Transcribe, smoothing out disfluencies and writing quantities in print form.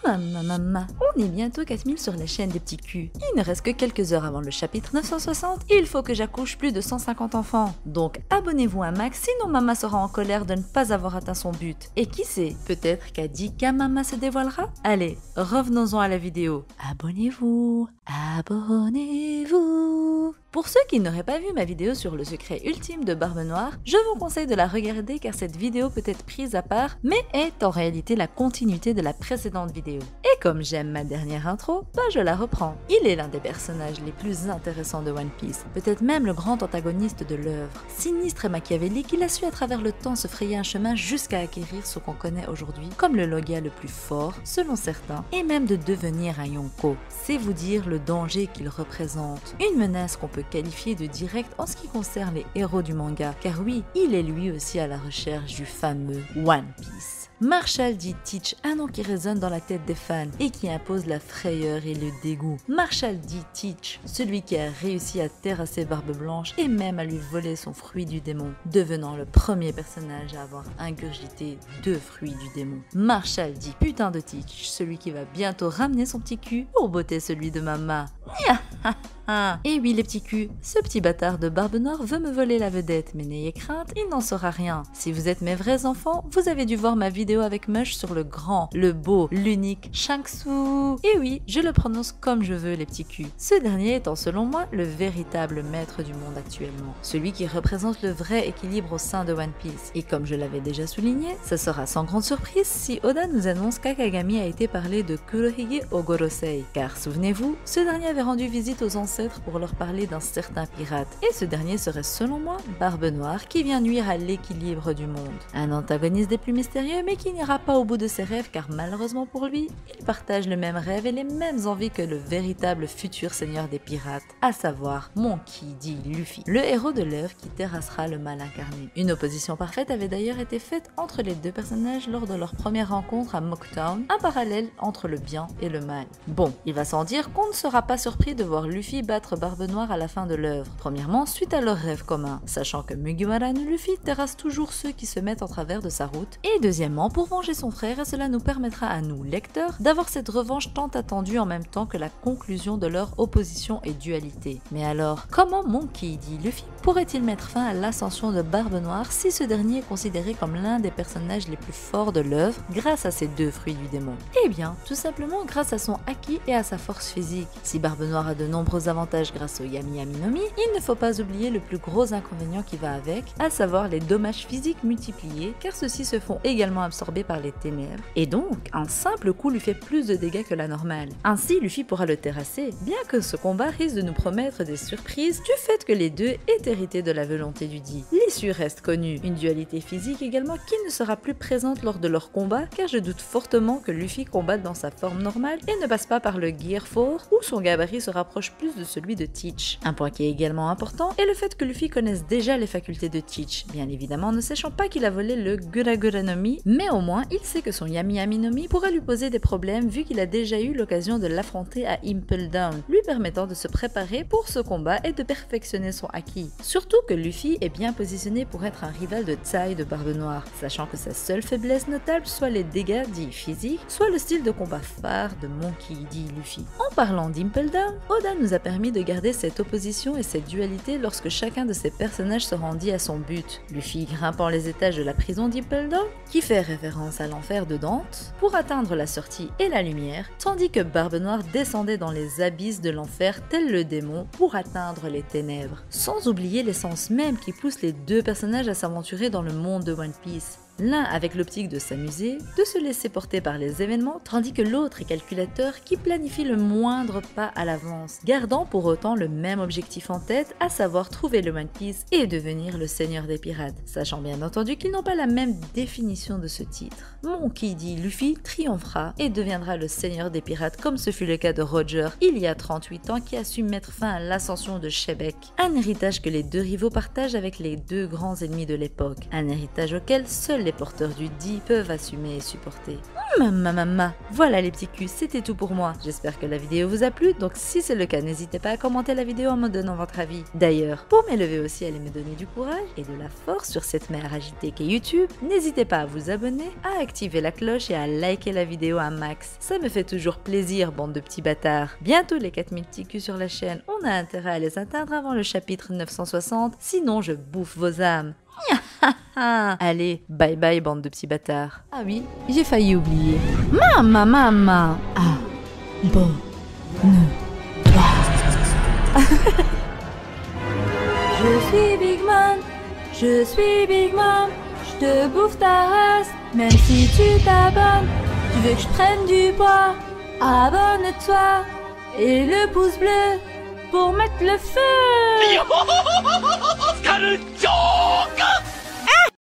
Maman, on est bientôt 4000 sur la chaîne des petits culs. Il ne reste que quelques heures avant le chapitre 960 et il faut que j'accouche plus de 150 enfants. Donc abonnez-vous à Max, sinon maman sera en colère de ne pas avoir atteint son but. Et qui sait, peut-être qu'Adika Mama se dévoilera. Allez, revenons-en à la vidéo. Abonnez-vous, abonnez-vous. Pour ceux qui n'auraient pas vu ma vidéo sur le secret ultime de Barbe Noire, je vous conseille de la regarder car cette vidéo peut être prise à part, mais est en réalité la continuité de la précédente vidéo. Et comme j'aime ma dernière intro, je la reprends. Il est l'un des personnages les plus intéressants de One Piece, peut-être même le grand antagoniste de l'œuvre. Sinistre et machiavélique, il a su à travers le temps se frayer un chemin jusqu'à acquérir ce qu'on connaît aujourd'hui comme le Logia le plus fort, selon certains, et même de devenir un Yonko. C'est vous dire le danger qu'il représente. Une menace qu'on peut qualifié de direct en ce qui concerne les héros du manga, car oui, il est lui aussi à la recherche du fameux One Piece. Marshall D. Teach, un nom qui résonne dans la tête des fans et qui impose la frayeur et le dégoût. Marshall D. Teach, celui qui a réussi à terrasser Barbe Blanche et même à lui voler son fruit du démon, devenant le premier personnage à avoir ingurgité 2 fruits du démon. Marshall D. Putain de Teach, celui qui va bientôt ramener son petit cul pour botter celui de Mama. Et oui les petits culs, ce petit bâtard de Barbe Noire veut me voler la vedette, mais n'ayez crainte, il n'en saura rien. Si vous êtes mes vrais enfants, vous avez dû voir ma vidéo avec Mush sur le grand, le beau, l'unique Shanxu. Et oui, je le prononce comme je veux les petits culs. Ce dernier étant selon moi le véritable maître du monde actuellement. Celui qui représente le vrai équilibre au sein de One Piece. Et comme je l'avais déjà souligné, ce sera sans grande surprise si Oda nous annonce qu'Akagami a été parlé de Kurohige Ogorosei. Car souvenez-vous, ce dernier avait rendu visite aux ancêtres pour leur parler d'un certain pirate. Et ce dernier serait selon moi Barbe Noire qui vient nuire à l'équilibre du monde. Un antagoniste des plus mystérieux mais qui n'ira pas au bout de ses rêves car malheureusement pour lui, il partage le même rêve et les mêmes envies que le véritable futur seigneur des pirates, à savoir Monkey D. Luffy, le héros de l'œuvre qui terrassera le mal incarné. Une opposition parfaite avait d'ailleurs été faite entre les deux personnages lors de leur première rencontre à Mocktown, un parallèle entre le bien et le mal. Bon, il va sans dire qu'on ne sera pas surpris de voir Luffy battre Barbe Noire à la fin de l'œuvre. Premièrement, suite à leur rêve commun, sachant que Mugiwara no Luffy terrasse toujours ceux qui se mettent en travers de sa route. Et deuxièmement, pour venger son frère, et cela nous permettra à nous, lecteurs, d'avoir cette revanche tant attendue en même temps que la conclusion de leur opposition et dualité. Mais alors, comment Monkey D. Luffy pourrait-il mettre fin à l'ascension de Barbe Noire si ce dernier est considéré comme l'un des personnages les plus forts de l'œuvre grâce à ces 2 fruits du démon? Eh bien, tout simplement grâce à son haki et à sa force physique. Si Barbe Noire a de nombreux avantages grâce au Yami Yami no Mi, il ne faut pas oublier le plus gros inconvénient qui va avec, à savoir les dommages physiques multipliés, car ceux-ci se font également absorber par les ténèbres, et donc un simple coup lui fait plus de dégâts que la normale. Ainsi, Luffy pourra le terrasser, bien que ce combat risque de nous promettre des surprises du fait que les deux aient hérité de la volonté du dit. L'issue reste connue, une dualité physique également qui ne sera plus présente lors de leur combat, car je doute fortement que Luffy combatte dans sa forme normale et ne passe pas par le Gear 4 où son gabarit se rapproche plus de celui de Teach. Un point qui est également important est le fait que Luffy connaisse déjà les facultés de Teach, bien évidemment ne sachant pas qu'il a volé le Gura no Mi, mais au moins il sait que son Yami Yami no Mi pourrait lui poser des problèmes vu qu'il a déjà eu l'occasion de l'affronter à Impel Down, lui permettant de se préparer pour ce combat et de perfectionner son haki. Surtout que Luffy est bien positionné pour être un rival de taille de Barbe Noire, sachant que sa seule faiblesse notable soit les dégâts dits physiques, soit le style de combat phare de Monkey D. Luffy. En parlant d'Impel Down, Oda nous a permis de garder cette opposition et cette dualité lorsque chacun de ses personnages se rendit à son but. Luffy grimpant les étages de la prison d'Impel Down, qui fait référence à l'enfer de Dante, pour atteindre la sortie et la lumière, tandis que Barbe Noire descendait dans les abysses de l'enfer tel le démon pour atteindre les ténèbres. Sans oublier l'essence même qui pousse les deux personnages à s'aventurer dans le monde de One Piece. L'un avec l'optique de s'amuser, de se laisser porter par les événements, tandis que l'autre est calculateur qui planifie le moindre pas à l'avance, gardant pour autant le même objectif en tête, à savoir trouver le One Piece et devenir le seigneur des pirates, sachant bien entendu qu'ils n'ont pas la même définition de ce titre. Monkey D. Luffy triomphera et deviendra le seigneur des pirates comme ce fut le cas de Roger il y a 38 ans qui a su mettre fin à l'ascension de Shebeck, un héritage que les deux rivaux partagent avec les deux grands ennemis de l'époque, un héritage auquel seuls les porteurs du dit peuvent assumer et supporter. Mama, voilà les petits culs, c'était tout pour moi. J'espère que la vidéo vous a plu, donc si c'est le cas, n'hésitez pas à commenter la vidéo en me donnant votre avis. D'ailleurs, pour m'élever au ciel et me donner du courage et de la force sur cette mer agitée qu'est YouTube, n'hésitez pas à vous abonner, à activer la cloche et à liker la vidéo à max. Ça me fait toujours plaisir, bande de petits bâtards. Bientôt les 4000 petits culs sur la chaîne, on a intérêt à les atteindre avant le chapitre 960, sinon je bouffe vos âmes. Allez, bye bye bande de petits bâtards. Ah oui, j'ai failli oublier. Mama. Ah, bon, Je suis Big Mom, je te bouffe ta race, même si tu t'abonnes. Tu veux que je prenne du poids, abonne-toi, et le pouce bleu pour mettre le feu.